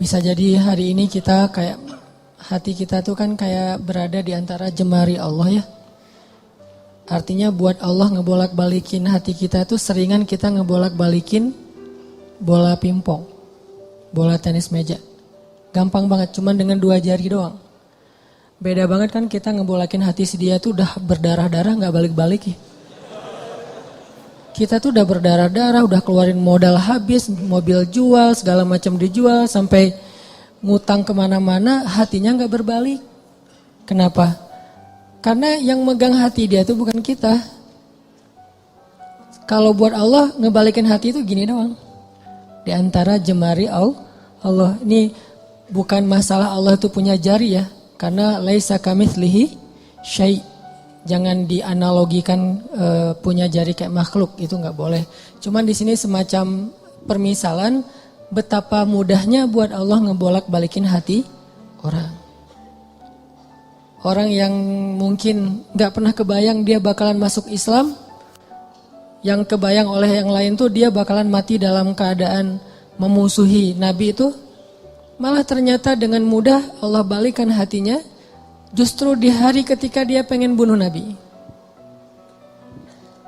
Bisa jadi hari ini kita kayak hati kita tuh kan kayak berada di antara jemari Allah ya. Artinya buat Allah ngebolak-balikin hati kita tuh seringan kita ngebolak-balikin bola pingpong, bola tenis meja. Gampang banget, cuman dengan 2 jari doang. Beda banget kan kita ngebolakin hati si dia tuh udah berdarah-darah gak balik-balik ya. Kita tuh udah berdarah-darah, udah keluarin modal habis, mobil jual, segala macam dijual, sampai ngutang kemana-mana, hatinya gak berbalik. Kenapa? Karena yang megang hati dia tuh bukan kita. Kalau buat Allah, ngebalikin hati itu gini doang. Di antara jemari Allah. Ini bukan masalah Allah itu punya jari ya. Karena laisa kamitslihi syai'. Jangan dianalogikan punya jari kayak makhluk, itu nggak boleh. Cuman di sini semacam permisalan betapa mudahnya buat Allah ngebolak-balikin hati orang. Orang yang mungkin nggak pernah kebayang dia bakalan masuk Islam, yang kebayang oleh yang lain tuh dia bakalan mati dalam keadaan memusuhi Nabi itu, malah ternyata dengan mudah Allah balikan hatinya. Justru di hari ketika dia pengen bunuh Nabi.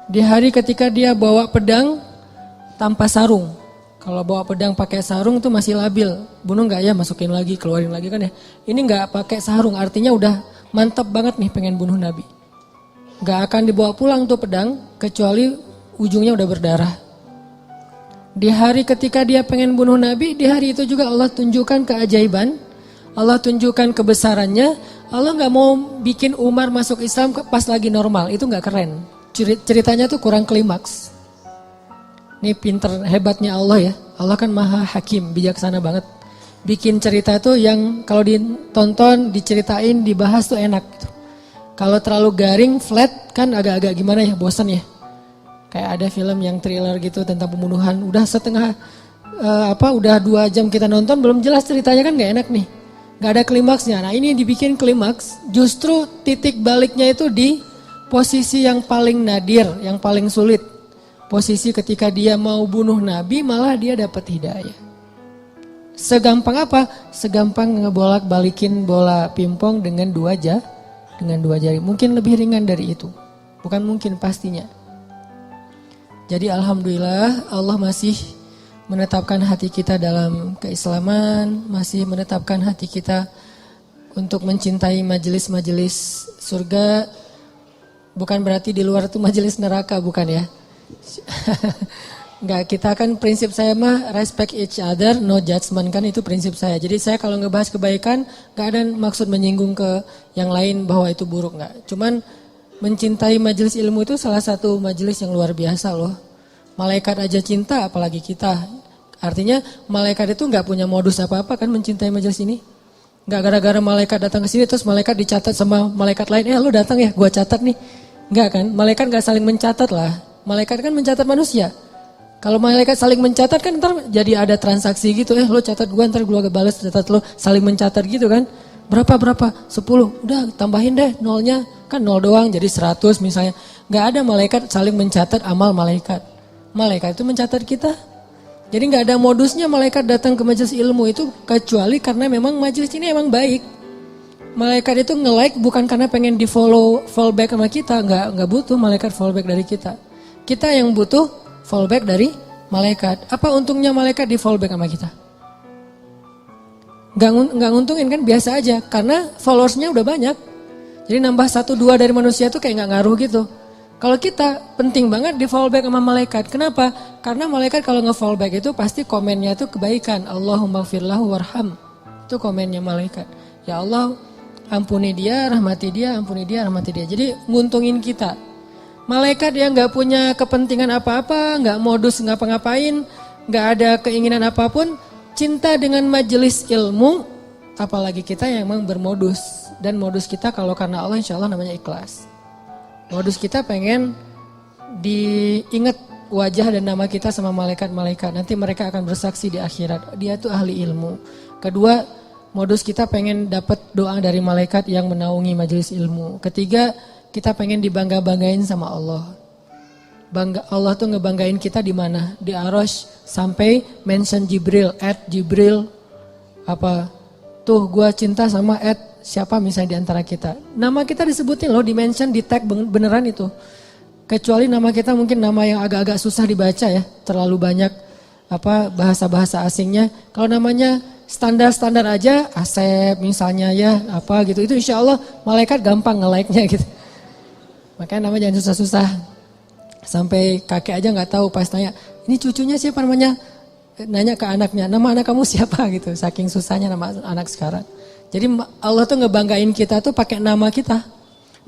Di hari ketika dia bawa pedang tanpa sarung. Kalau bawa pedang pakai sarung itu masih labil. Bunuh gak ya, masukin lagi, keluarin lagi kan ya. Ini gak pakai sarung, artinya udah mantap banget nih pengen bunuh Nabi. Gak akan dibawa pulang tuh pedang, kecuali ujungnya udah berdarah. Di hari ketika dia pengen bunuh Nabi, di hari itu juga Allah tunjukkan keajaiban. Allah tunjukkan kebesarannya. Allah gak mau bikin Umar masuk Islam pas lagi normal. Itu gak keren. Ceritanya tuh kurang klimaks. Ini pinter hebatnya Allah ya. Allah kan maha hakim, bijaksana banget. Bikin cerita tuh yang kalau ditonton, diceritain, dibahas tuh enak gitu. Kalau terlalu garing, flat kan agak-agak gimana ya, bosan ya. Kayak ada film yang thriller gitu tentang pembunuhan. Udah udah 2 jam kita nonton, belum jelas ceritanya kan gak enak nih. Gak ada klimaksnya. Nah ini dibikin klimaks, justru titik baliknya itu di posisi yang paling nadir, yang paling sulit. Posisi ketika dia mau bunuh Nabi malah dia dapat hidayah. Segampang apa? Segampang ngebolak balikin bola pingpong dengan 2 jari. Mungkin lebih ringan dari itu. Bukan mungkin, pastinya. Jadi alhamdulillah Allah masih menetapkan hati kita dalam keislaman, masih menetapkan hati kita untuk mencintai majelis-majelis surga. Bukan berarti di luar itu majelis neraka, bukan ya. Enggak, kita kan prinsip saya mah respect each other, no judgment, kan itu prinsip saya. Jadi saya kalau ngebahas kebaikan, enggak ada maksud menyinggung ke yang lain bahwa itu buruk, enggak. Cuman mencintai majelis ilmu itu salah satu majelis yang luar biasa loh. Malaikat aja cinta, apalagi kita. Artinya malaikat itu nggak punya modus apa-apa kan mencintai majelis ini. Nggak gara-gara malaikat datang ke sini terus malaikat dicatat sama malaikat lain. Lu datang ya, gua catat nih. Nggak kan? Malaikat nggak saling mencatat lah. Malaikat kan mencatat manusia. Kalau malaikat saling mencatat kan ntar jadi ada transaksi gitu. Lu catat gua, ntar gua balas catat lu, saling mencatat gitu kan. Berapa? 10. Udah tambahin deh nolnya. Kan 0 doang jadi 100 misalnya. Nggak ada malaikat saling mencatat amal malaikat. Malaikat itu mencatat kita. Jadi nggak ada modusnya malaikat datang ke majelis ilmu itu kecuali karena memang majelis ini emang baik. Malaikat itu nge-like bukan karena pengen di follow back sama kita, nggak butuh malaikat follow back dari kita. Kita yang butuh follow back dari malaikat. Apa untungnya malaikat di follow back sama kita? Nggak nguntungin kan, biasa aja karena followersnya udah banyak. Jadi nambah 1-2 dari manusia tuh kayak nggak ngaruh gitu. Kalau kita penting banget di follow back sama malaikat. Kenapa? Karena malaikat kalau nge-follow back itu pasti komennya itu kebaikan. Allahumma firlahu warham. Itu komennya malaikat. Ya Allah, ampuni dia, rahmati dia, ampuni dia, rahmati dia. Jadi nguntungin kita. Malaikat yang gak punya kepentingan apa-apa, gak modus ngapa-ngapain, gak ada keinginan apapun, cinta dengan majelis ilmu, apalagi kita yang memang bermodus. Dan modus kita kalau karena Allah insya Allah namanya ikhlas. Modus kita pengen diingat wajah dan nama kita sama malaikat-malaikat. Nanti mereka akan bersaksi di akhirat. Dia tuh ahli ilmu. Kedua, modus kita pengen dapat doa dari malaikat yang menaungi majelis ilmu. Ketiga, kita pengen dibangga-banggain sama Allah. Allah tuh ngebanggain kita di mana? Di Arasy sampai mention Jibril, Jibril. Apa tuh gua cinta sama siapa misalnya di antara kita. Nama kita disebutin loh, di-mention, di tag beneran itu. Kecuali nama kita mungkin nama yang agak-agak susah dibaca ya, terlalu banyak bahasa-bahasa asingnya. Kalau namanya standar-standar aja, Asep misalnya ya, apa gitu, itu insya Allah malaikat gampang nge-like-nya gitu. Makanya namanya jangan susah-susah. Sampai kakek aja nggak tahu pas tanya, ini cucunya siapa namanya? Nanya ke anaknya, nama anak kamu siapa gitu. Saking susahnya nama anak sekarang. Jadi Allah tuh ngebanggain kita tuh pakai nama kita.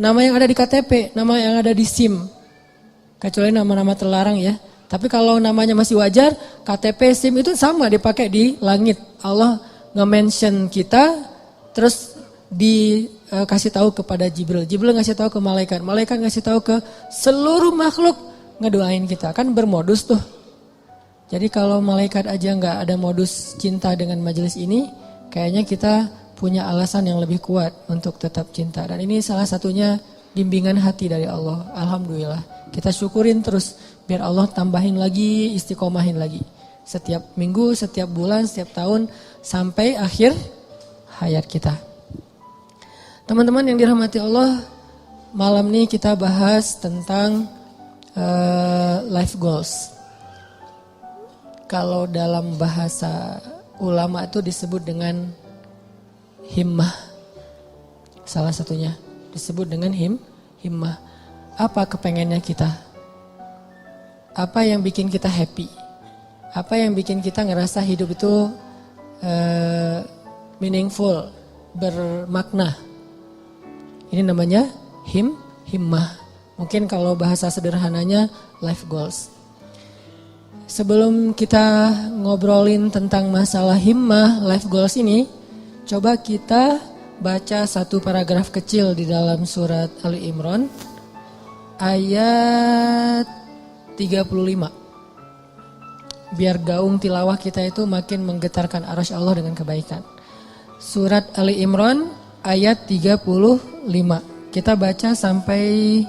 Nama yang ada di KTP, nama yang ada di SIM. Kecuali nama-nama terlarang ya. Tapi kalau namanya masih wajar, KTP, SIM itu sama dipakai di langit. Allah nge-mention kita, terus dikasih tahu kepada Jibril. Jibril ngasih tahu ke malaikat. Malaikat ngasih tahu ke seluruh makhluk, ngedoain kita. Kan bermodus tuh. Jadi kalau malaikat aja nggak ada modus cinta dengan majelis ini, kayaknya kita punya alasan yang lebih kuat untuk tetap cinta. Dan ini salah satunya bimbingan hati dari Allah. Alhamdulillah. Kita syukurin terus biar Allah tambahin lagi, istiqomahin lagi. Setiap minggu, setiap bulan, setiap tahun sampai akhir hayat kita. Teman-teman yang dirahmati Allah, malam ini kita bahas tentang life goals. Kalau dalam bahasa ulama itu disebut dengan himmah. Salah satunya disebut dengan himmah. Apa kepengennya kita? Apa yang bikin kita happy? Apa yang bikin kita ngerasa hidup itu meaningful, bermakna? Ini namanya himmah. Mungkin kalau bahasa sederhananya life goals. Sebelum kita ngobrolin tentang masalah himmah, life goals ini, coba kita baca satu paragraf kecil di dalam surat Ali Imran ayat 35. Biar gaung tilawah kita itu makin menggetarkan arasy Allah dengan kebaikan. Surat Ali Imran ayat 35. Kita baca sampai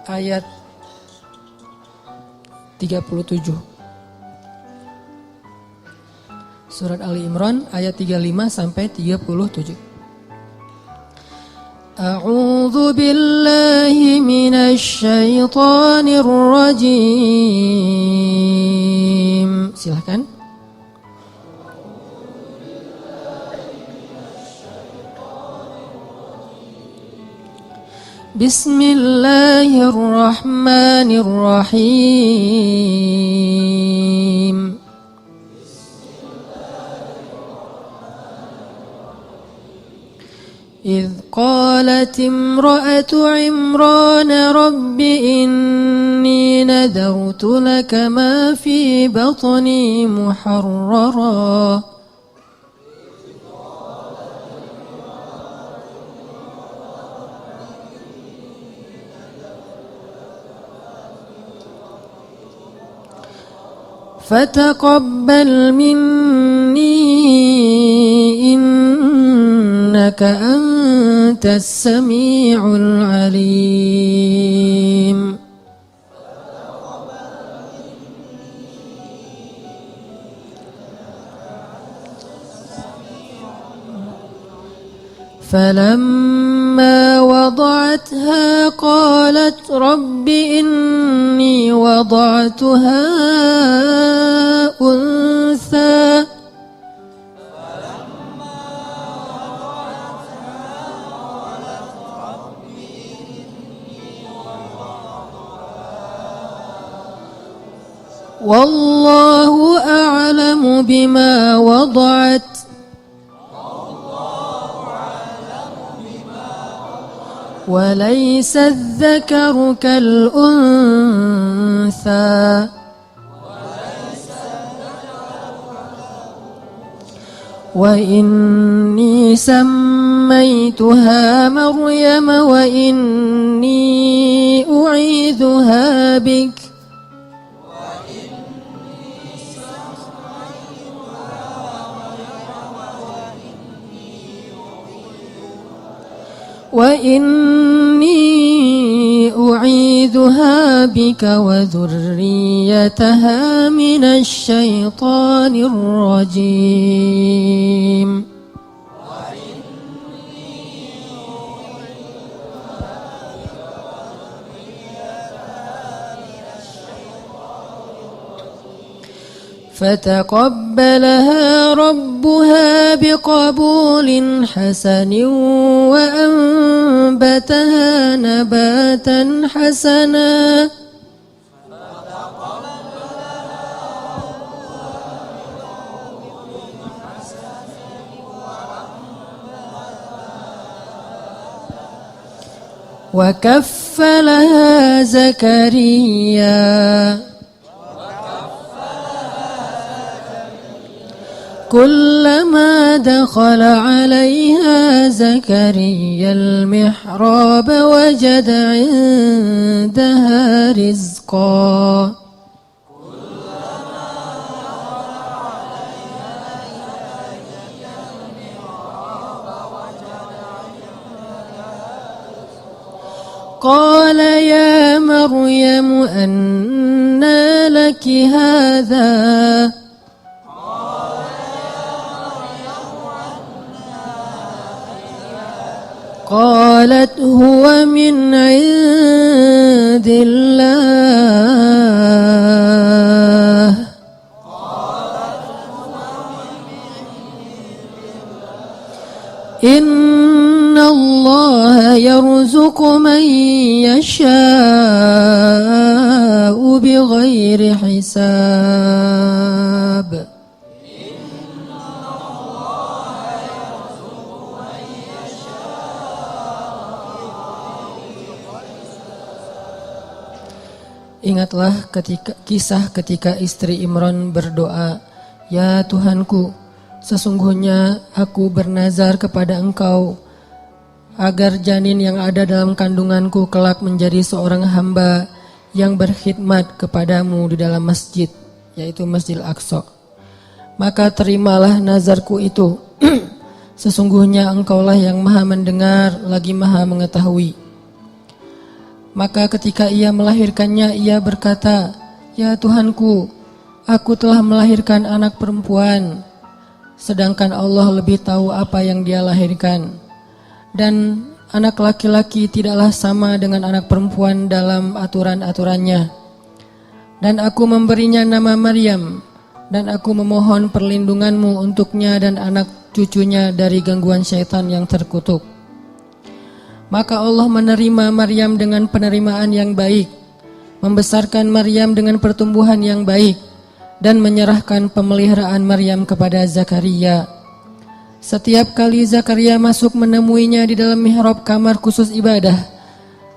ayat 37. Surat Ali Imran ayat 35 sampai 37. A'udzu billahi minasy syaithanir rajim. Silakan. Bismillahirrahmanirrahim. إذ قالت امرأة عمران رب إني نذرت لك ما في بطني محررا فتقبل مني إنك أنت السميع العليم فلما وضعتها قالت رب إني وضعتها أنثى والله أعلم بما وضعت وليس الذكر كالأنثى وإني سميتها مريم وإني أعيذها بك وإني أعيذها نعيذها بك وذريتها من الشيطان الرجيم فتقبلها ربها بقبول حسن وأنبتها نباتا حسنا وكفلها زكريا كلما دخل عليها زكريا المحراب وجد عندها رزقا قال يا مريم أنى لك هذا قالت هو من عند الله إن الله يرزق من يشاء بغير حساب Ingatlah kisah ketika istri Imran berdoa, "Ya Tuhanku, sesungguhnya aku bernazar kepada Engkau agar janin yang ada dalam kandunganku kelak menjadi seorang hamba yang berkhidmat kepadamu di dalam masjid, yaitu Masjidil Aqsa. Maka terimalah nazarku itu. Sesungguhnya Engkaulah yang Maha mendengar lagi Maha mengetahui." Maka ketika ia melahirkannya, ia berkata, "Ya Tuhanku, aku telah melahirkan anak perempuan, sedangkan Allah lebih tahu apa yang dia lahirkan. Dan anak laki-laki tidaklah sama dengan anak perempuan dalam aturan-aturannya. Dan aku memberinya nama Maryam, dan aku memohon perlindunganmu untuknya dan anak cucunya dari gangguan syaitan yang terkutuk." Maka Allah menerima Maryam dengan penerimaan yang baik, membesarkan Maryam dengan pertumbuhan yang baik, dan menyerahkan pemeliharaan Maryam kepada Zakaria. Setiap kali Zakaria masuk menemuinya di dalam mihrab kamar khusus ibadah,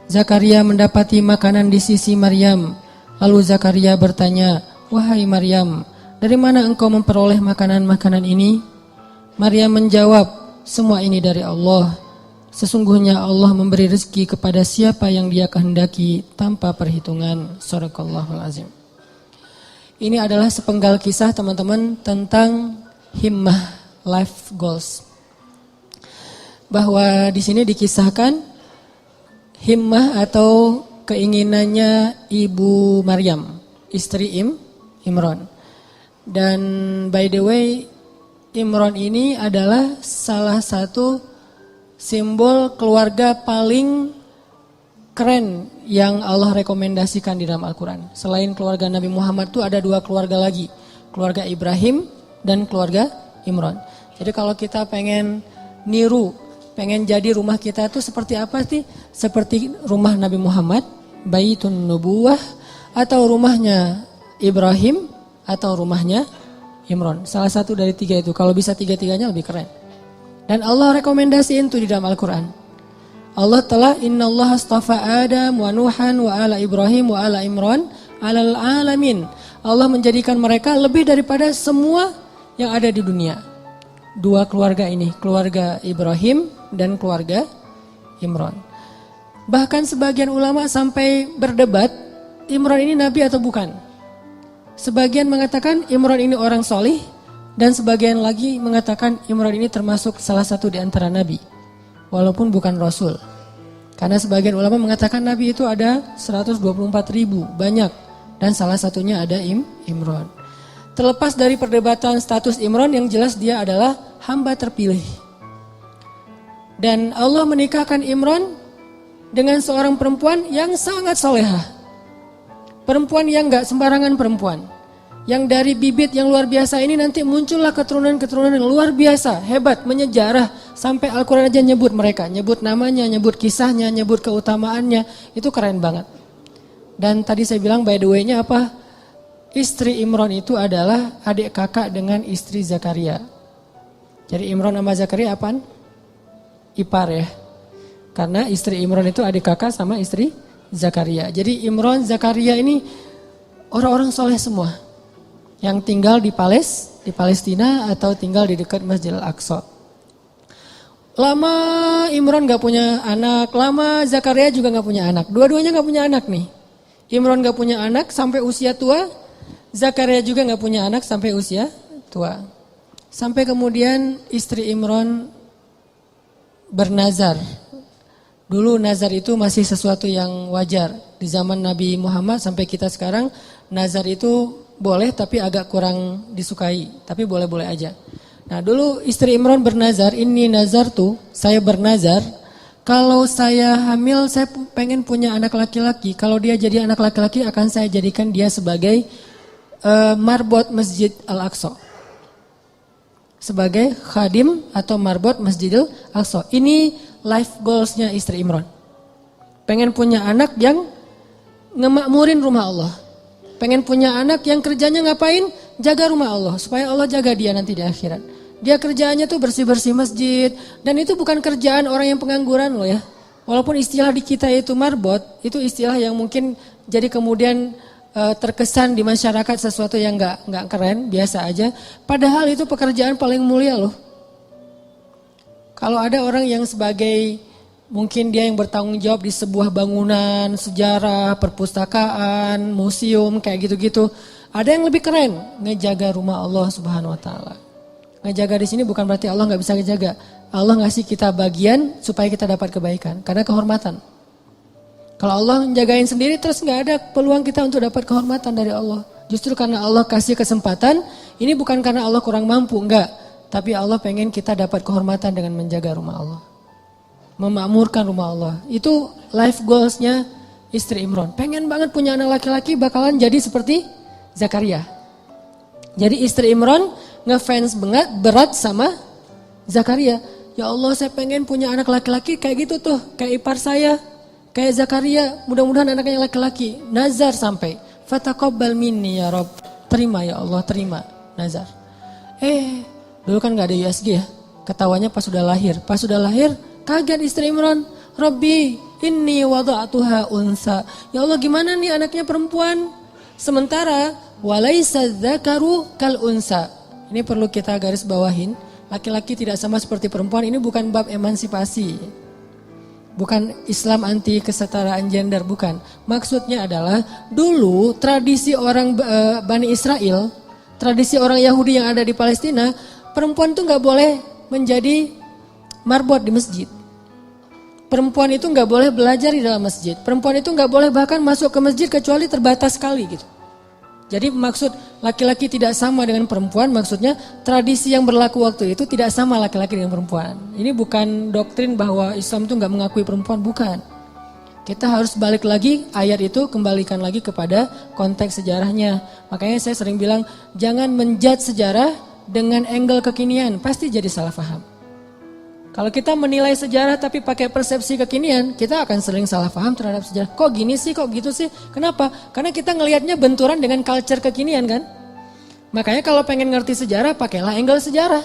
Zakaria mendapati makanan di sisi Maryam. Lalu Zakaria bertanya, "Wahai Maryam, dari mana engkau memperoleh makanan-makanan ini?" Maryam menjawab, "Semua ini dari Allah. Sesungguhnya Allah memberi rezeki kepada siapa yang Dia kehendaki tanpa perhitungan." Shadaqallahul azim. Ini adalah sepenggal kisah teman-teman tentang himmah, life goals. Bahwa di sini dikisahkan himmah atau keinginannya Ibu Maryam, istri Imran. Dan by the way, Imran ini adalah salah satu simbol keluarga paling keren yang Allah rekomendasikan di dalam Al-Quran. Selain keluarga Nabi Muhammad itu ada dua keluarga lagi. Keluarga Ibrahim dan keluarga Imran. Jadi kalau kita pengen niru, pengen jadi rumah kita itu seperti apa sih? Seperti rumah Nabi Muhammad, Baitun Nubuwah, atau rumahnya Ibrahim, atau rumahnya Imran. Salah satu dari tiga itu. Kalau bisa tiga-tiganya lebih keren. Dan Allah rekomendasiin itu di dalam Al-Quran. Allah telah innallaha astafa Adam wa Nuhan wa ala Ibrahim wa ala Imran alal alamin. Allah menjadikan mereka lebih daripada semua yang ada di dunia. Dua keluarga ini, keluarga Ibrahim dan keluarga Imran. Bahkan sebagian ulama sampai berdebat, Imran ini nabi atau bukan. Sebagian mengatakan Imran ini orang solih, dan sebagian lagi mengatakan Imran ini termasuk salah satu di antara nabi, walaupun bukan rasul. Karena sebagian ulama mengatakan Nabi itu ada 124.000, banyak. Dan salah satunya ada Imran. Terlepas dari perdebatan status Imran, yang jelas dia adalah hamba terpilih. Dan Allah menikahkan Imran dengan seorang perempuan yang sangat solehah. Perempuan yang gak sembarangan perempuan. Yang dari bibit yang luar biasa ini nanti muncullah keturunan-keturunan yang luar biasa, hebat, menyejarah. Sampai Al-Quran aja nyebut mereka, nyebut namanya, nyebut kisahnya, nyebut keutamaannya. Itu keren banget. Dan tadi saya bilang by the way-nya apa? Istri Imran itu adalah adik kakak dengan istri Zakaria. Jadi Imran sama Zakaria apaan? Ipar ya. Karena istri Imran itu adik kakak sama istri Zakaria. Jadi Imran, Zakaria ini orang-orang soleh semua. Yang tinggal di Palestina atau tinggal di dekat Masjid Al-Aqsa. Lama Imran gak punya anak, lama Zakaria juga gak punya anak. Dua-duanya gak punya anak nih. Imran gak punya anak sampai usia tua, Zakaria juga gak punya anak sampai usia tua. Sampai kemudian istri Imran bernazar. Dulu nazar itu masih sesuatu yang wajar. Di zaman Nabi Muhammad sampai kita sekarang, nazar itu boleh tapi agak kurang disukai. Tapi boleh-boleh aja. Nah dulu istri Imran bernazar, ini nazar tuh, saya bernazar. Kalau saya hamil, saya pengen punya anak laki-laki. Kalau dia jadi anak laki-laki, akan saya jadikan dia sebagai marbot Masjid Al-Aqsa. Sebagai khadim atau marbot Masjidil Aqsa. Ini life goalsnya istri Imran. Pengen punya anak yang ngemakmurin rumah Allah. Pengen punya anak yang kerjanya ngapain? Jaga rumah Allah. Supaya Allah jaga dia nanti di akhirat. Dia kerjaannya tuh bersih-bersih masjid. Dan itu bukan kerjaan orang yang pengangguran loh ya. Walaupun istilah di kita itu marbot. Itu istilah yang mungkin jadi kemudian terkesan di masyarakat sesuatu yang nggak keren, biasa aja. Padahal itu pekerjaan paling mulia loh. Kalau ada orang yang sebagai mungkin dia yang bertanggung jawab di sebuah bangunan, sejarah, perpustakaan, museum kayak gitu-gitu, ada yang lebih keren, ngejaga rumah Allah Subhanahu Wa Taala. Ngejaga di sini bukan berarti Allah nggak bisa ngejaga. Allah ngasih kita bagian supaya kita dapat kebaikan, karena kehormatan. Kalau Allah menjagain sendiri terus nggak ada peluang kita untuk dapat kehormatan dari Allah. Justru karena Allah kasih kesempatan, ini bukan karena Allah kurang mampu, enggak. Tapi Allah pengen kita dapat kehormatan dengan menjaga rumah Allah. Memakmurkan rumah Allah. Itu life goalsnya istri Imran. Pengen banget punya anak laki-laki bakalan jadi seperti Zakaria. Jadi istri Imran ngefans banget berat sama Zakaria. Ya Allah saya pengen punya anak laki-laki kayak gitu tuh, kayak ipar saya. Kayak Zakaria, mudah-mudahan anaknya laki-laki. Nazar sampai. Fataqabbal minni ya Rabb. Terima ya Allah, terima. Nazar. Dulu kan gak ada USG ya. Ketawanya pas sudah lahir. Pas sudah lahir, kaget istri Imran. Rabbi, inni wada'atuha unsa. Ya Allah gimana nih anaknya perempuan? Sementara, walaysa dzakaru kal unsa. Ini perlu kita garis bawahin. Laki-laki tidak sama seperti perempuan. Ini bukan bab emansipasi. Bukan Islam anti kesetaraan gender, bukan. Maksudnya adalah dulu tradisi orang Bani Israel, tradisi orang Yahudi yang ada di Palestina, perempuan itu gak boleh menjadi marbot di masjid. Perempuan itu gak boleh belajar di dalam masjid. Perempuan itu gak boleh bahkan masuk ke masjid kecuali terbatas sekali gitu. Jadi maksud laki-laki tidak sama dengan perempuan, maksudnya tradisi yang berlaku waktu itu tidak sama laki-laki dengan perempuan. Ini bukan doktrin bahwa Islam itu nggak mengakui perempuan, bukan. Kita harus balik lagi ayat itu, kembalikan lagi kepada konteks sejarahnya. Makanya saya sering bilang, jangan menjudge sejarah dengan angle kekinian, pasti jadi salah paham. Kalau kita menilai sejarah tapi pakai persepsi kekinian, kita akan sering salah paham terhadap sejarah. Kok gini sih, kok gitu sih? Kenapa? Karena kita ngelihatnya benturan dengan culture kekinian kan? Makanya kalau pengen ngerti sejarah, pakailah angle sejarah.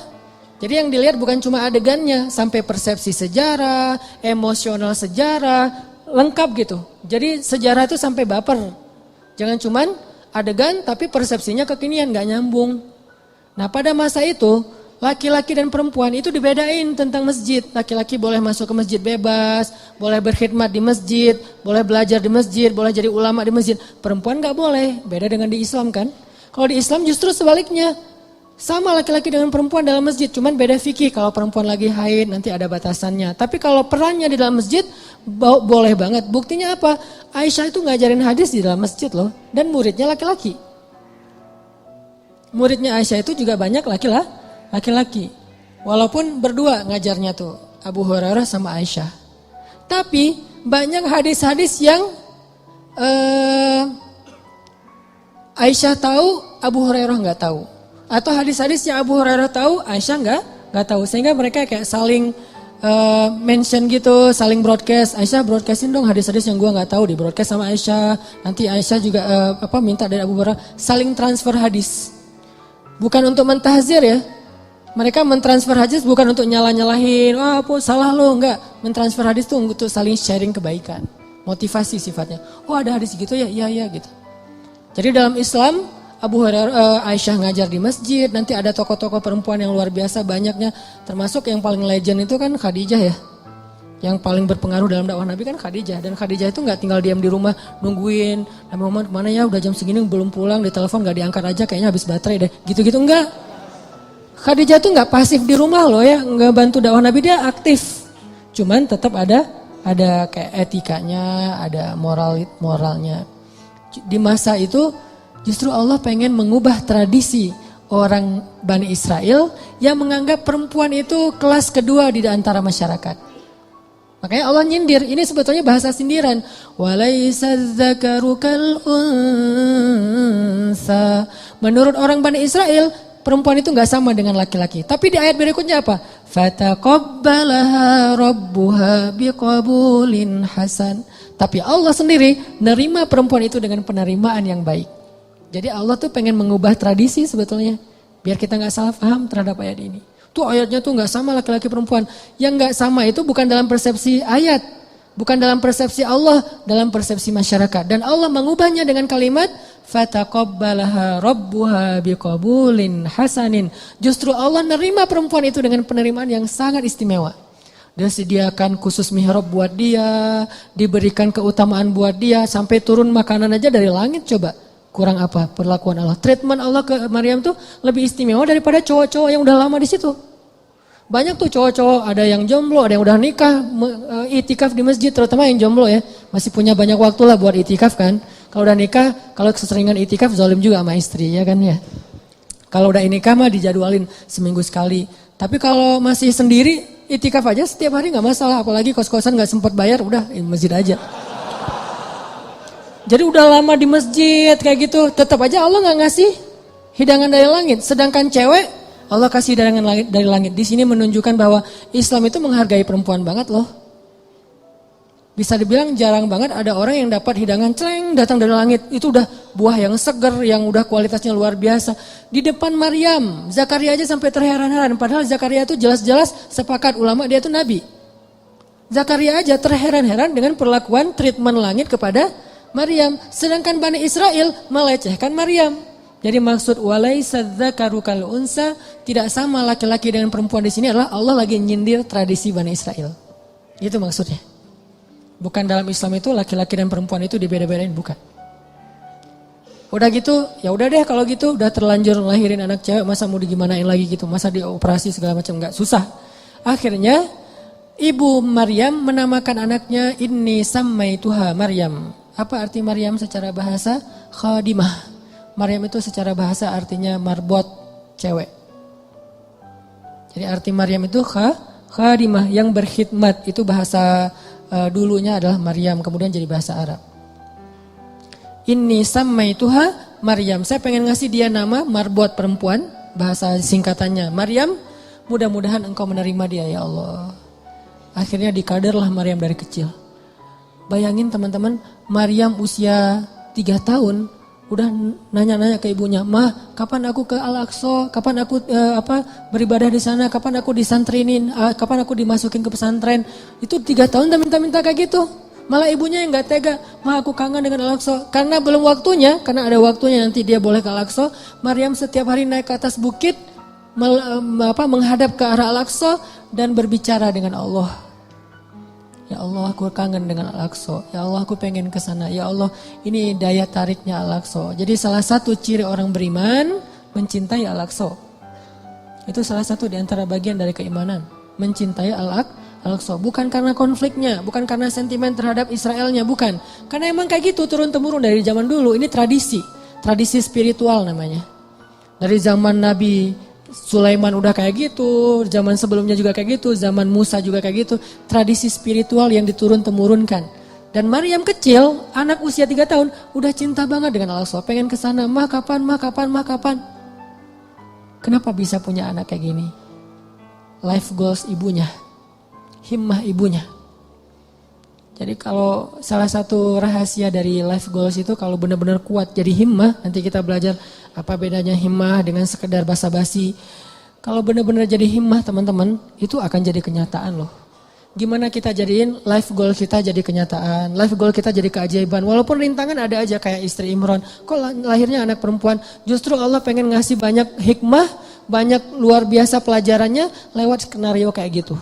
Jadi yang dilihat bukan cuma adegannya, sampai persepsi sejarah, emosional sejarah, lengkap gitu. Jadi sejarah itu sampai baper. Jangan cuman adegan tapi persepsinya kekinian, gak nyambung. Nah pada masa itu, laki-laki dan perempuan itu dibedain tentang masjid. Laki-laki boleh masuk ke masjid bebas, boleh berkhidmat di masjid, boleh belajar di masjid, boleh jadi ulama di masjid. Perempuan gak boleh, beda dengan di Islam kan. Kalau di Islam justru sebaliknya. Sama laki-laki dengan perempuan dalam masjid, cuman beda fikih. Kalau perempuan lagi haid nanti ada batasannya. Tapi kalau perannya di dalam masjid boleh banget. Buktinya apa? Aisyah itu ngajarin hadis di dalam masjid loh. Dan muridnya laki-laki. Muridnya Aisyah itu juga banyak laki-laki. Walaupun berdua ngajarnya tuh, Abu Hurairah sama Aisyah. Tapi banyak hadis-hadis yang Aisyah tahu, Abu Hurairah nggak tahu. Atau hadis-hadis yang Abu Hurairah tahu, Aisyah nggak tahu. Sehingga mereka kayak saling mention gitu, saling broadcast. Aisyah broadcastin dong hadis-hadis yang gua nggak tahu, di broadcast sama Aisyah. Nanti Aisyah juga minta dari Abu Hurairah, saling transfer hadis. Bukan untuk mentahzir ya. Mereka mentransfer hadis bukan untuk nyalah-nyalahin, wah apa salah lo, enggak. Mentransfer hadis itu untuk saling sharing kebaikan. Motivasi sifatnya. Oh ada hadis gitu ya, iya gitu. Jadi dalam Islam, Abu Hurairah, Aisyah ngajar di masjid, nanti ada tokoh-tokoh perempuan yang luar biasa banyaknya. Termasuk yang paling legend itu kan Khadijah ya. Yang paling berpengaruh dalam dakwah Nabi kan Khadijah. Dan Khadijah itu gak tinggal diam di rumah nungguin, Nabi Muhammad kemana ya, udah jam segini belum pulang, di telepon gak diangkat aja, kayaknya habis baterai deh. Gitu-gitu enggak. Khadijah tuh gak pasif di rumah loh ya, gak bantu dakwah Nabi, dia aktif. Cuman tetap ada kayak etikanya, ada moralnya. Di masa itu justru Allah pengen mengubah tradisi orang Bani Israel yang menganggap perempuan itu kelas kedua di antara masyarakat. Makanya Allah nyindir, ini sebetulnya bahasa sindiran. Walaysa dzakaru kal unsa. Menurut orang Bani Israel, perempuan itu enggak sama dengan laki-laki. Tapi di ayat berikutnya apa? Fataqabbalaha rabbuha biqabulin hasan. Tapi Allah sendiri nerima perempuan itu dengan penerimaan yang baik. Jadi Allah tuh pengen mengubah tradisi sebetulnya. Biar kita gak salah paham terhadap ayat ini. Tuh ayatnya tuh gak sama laki-laki perempuan. Yang gak sama itu bukan dalam persepsi ayat. Bukan dalam persepsi Allah, dalam persepsi masyarakat. Dan Allah mengubahnya dengan kalimat fataqabbalaha rabbuha biqabulin hasanin. Justru Allah nerima perempuan itu dengan penerimaan yang sangat istimewa. Dia sediakan khusus mihrab buat dia, diberikan keutamaan buat dia, sampai turun makanan aja dari langit coba. Kurang apa perlakuan Allah? Treatment Allah ke Maryam tuh lebih istimewa daripada cowok-cowok yang udah lama di situ. Banyak tuh cowok-cowok, ada yang jomblo, ada yang udah nikah, itikaf di masjid, terutama yang jomblo ya. Masih punya banyak waktu lah buat itikaf kan. Kalau udah nikah, kalau keseringan itikaf zalim juga sama istri ya kan ya. Kalau udah nikah mah dijadwalin seminggu sekali. Tapi kalau masih sendiri, itikaf aja setiap hari gak masalah. Apalagi kos-kosan gak sempat bayar, udah di masjid aja. Jadi udah lama di masjid kayak gitu, tetap aja Allah gak ngasih hidangan dari langit. Sedangkan cewek, Allah kasih hidangan dari langit. Di sini menunjukkan bahwa Islam itu menghargai perempuan banget loh. Bisa dibilang jarang banget ada orang yang dapat hidangan celeng datang dari langit. Itu udah buah yang seger, yang udah kualitasnya luar biasa. Di depan Maryam, Zakaria aja sampai terheran-heran. Padahal Zakaria itu jelas-jelas sepakat ulama dia itu nabi. Zakaria aja terheran-heran dengan perlakuan treatment langit kepada Maryam. Sedangkan Bani Israel melecehkan Maryam. Jadi maksud walaysa dzakaru kal unsa, tidak sama laki-laki dengan perempuan di sini adalah Allah lagi nyindir tradisi Bani Israel. Itu maksudnya. Bukan dalam Islam itu laki-laki dan perempuan itu dibeda-bedain, bukan. Udah gitu, ya udah deh kalau gitu udah terlanjur lahirin anak cewek, masa mau digimanain lagi gitu, masa dioperasi segala macam, enggak, susah. Akhirnya ibu Maryam menamakan anaknya Inni Sammaituha Maryam. Apa arti Maryam secara bahasa? Khadimah. Maryam itu secara bahasa artinya marbot, cewek. Jadi arti Maryam itu khadimah, yang berkhidmat, itu bahasa dulunya adalah Maryam, kemudian jadi bahasa Arab. Inni sammaituha Maryam. Saya pengen ngasih dia nama marbot perempuan, bahasa singkatannya Maryam. Mudah-mudahan engkau menerima dia ya Allah. Akhirnya dikaderlah Maryam dari kecil. Bayangin teman-teman, Maryam usia 3 tahun udah nanya-nanya ke ibunya, "Mah, kapan aku ke Al-Aqsa? Kapan aku beribadah di sana? Kapan aku disantrinin? Kapan aku dimasukin ke pesantren?" Itu 3 tahun udah minta-minta kayak gitu. Malah ibunya yang gak tega, "Mah, aku kangen dengan Al-Aqsa." Karena belum waktunya, karena ada waktunya nanti dia boleh ke Al-Aqsa. Maryam setiap hari naik ke atas bukit, menghadap ke arah Al-Aqsa dan berbicara dengan Allah. Ya Allah, aku kangen dengan Al-Aqsa. Ya Allah, aku pengen ke sana. Ya Allah, ini daya tariknya Al-Aqsa. Jadi salah satu ciri orang beriman mencintai Al-Aqsa. Itu salah satu di antara bagian dari keimanan. Mencintai Al-Aqsa. Bukan karena konfliknya, bukan karena sentimen terhadap Israelnya, bukan. Karena emang kayak gitu turun-temurun dari zaman dulu. Ini tradisi. Tradisi spiritual namanya. Dari zaman Nabi Sulaiman udah kayak gitu, zaman sebelumnya juga kayak gitu, zaman Musa juga kayak gitu. Tradisi spiritual yang diturun-temurunkan. Dan Maryam kecil, anak usia 3 tahun, udah cinta banget dengan Al-Aqsa. Pengen kesana, mah kapan. Kenapa bisa punya anak kayak gini? Life goals ibunya, himmah ibunya. Jadi kalau salah satu rahasia dari life goals itu kalau benar-benar kuat jadi himmah, nanti kita belajar apa bedanya himmah dengan sekedar basa-basi. Kalau benar-benar jadi himmah teman-teman, itu akan jadi kenyataan loh. Gimana kita jadiin life goal kita jadi kenyataan, life goal kita jadi keajaiban. Walaupun rintangan ada aja kayak istri Imran. Kok lahirnya anak perempuan? Justru Allah pengen ngasih banyak hikmah, banyak luar biasa pelajarannya lewat skenario kayak gitu.